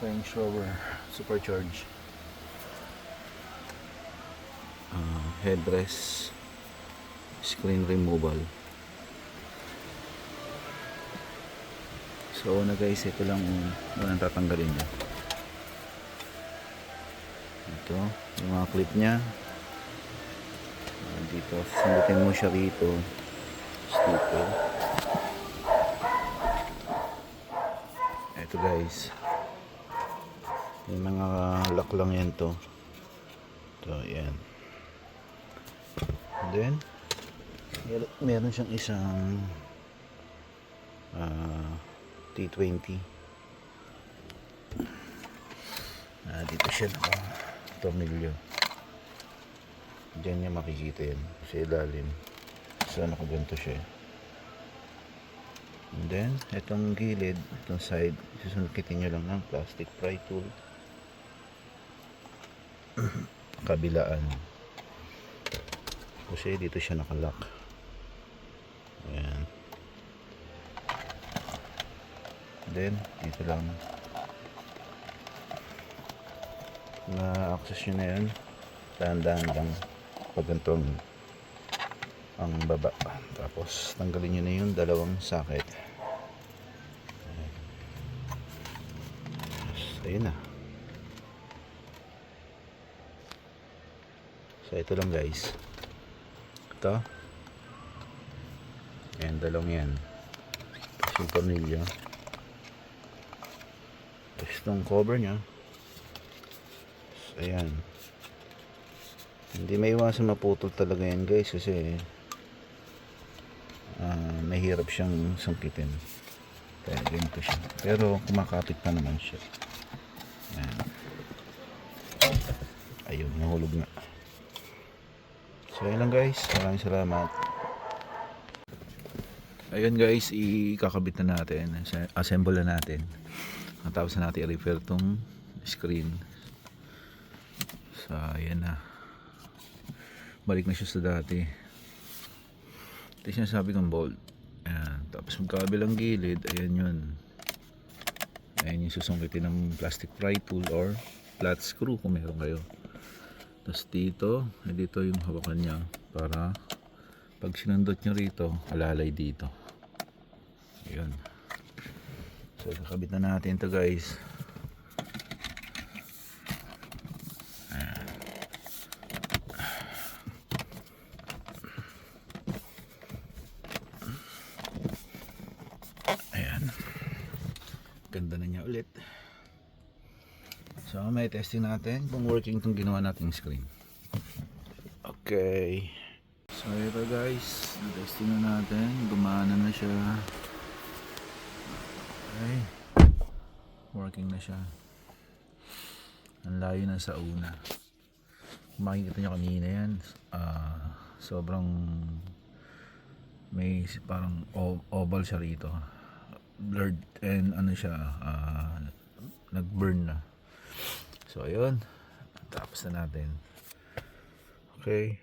Range Rover Supercharge. Headrest, screen removal. So una guys, ito lang unang tatanggalin niya. Ito yung mga clip niya. Dito sundutin mo siya rito, sticker. Ito guys, yung mga lock lang yan to. Ito yan. And then meron siyang isang T20. Dito siya tornilyo. Diyan niya makikita yan sa ilalim. So nakaganto siya. And then itong gilid, itong side, susunkitin nyo lang ng plastic pry tool. Kabilaan kasi dito siya nakalock. Ayan. Then dito lang na-access nyo na yan, dahan-dahan lang pag ganitong ang baba, tapos tanggalin nyo na yung dalawang socket. Ayun na. So ito lang guys, ito ayan, dalawang yan, tapos yung tornilyo, tapos itong cover nya. So ayan, hindi may iwasan maputol talaga yan guys, kasi mahirap siyang sungkitin. Kaya ganito siya, pero kumakapit pa naman siya. Ayan. Ayun, nahulog na. So ayun lang guys, maraming salamat. Ayun guys, ikakabit na natin, assemble na natin, tapos na natin i-repair tong screen. So ayan na, balik na siya sa dati. Ito yung sinasabi kong bolt. Ayan. Tapos magkabilang gilid, ayan yun. Ayan yung susungkitin ng plastic pry tool or flat screw kung meron kayo. Tapos dito yung hawakan niya para pag sinundot nyo rito, alalay dito. Ayun. So kakabit na natin ito guys. Ganda na niya ulit. So may testing natin kung working itong ginawa nating screen. Okay, so ito guys, testing na natin, gumana na siya. Okay, working na siya. Ang layo na sa una. Kung makikita nyo kanina yan, sobrang may parang oval siya rito, blurred, and ano siya, nag-burn na. So ayun, tapos na natin. Okay.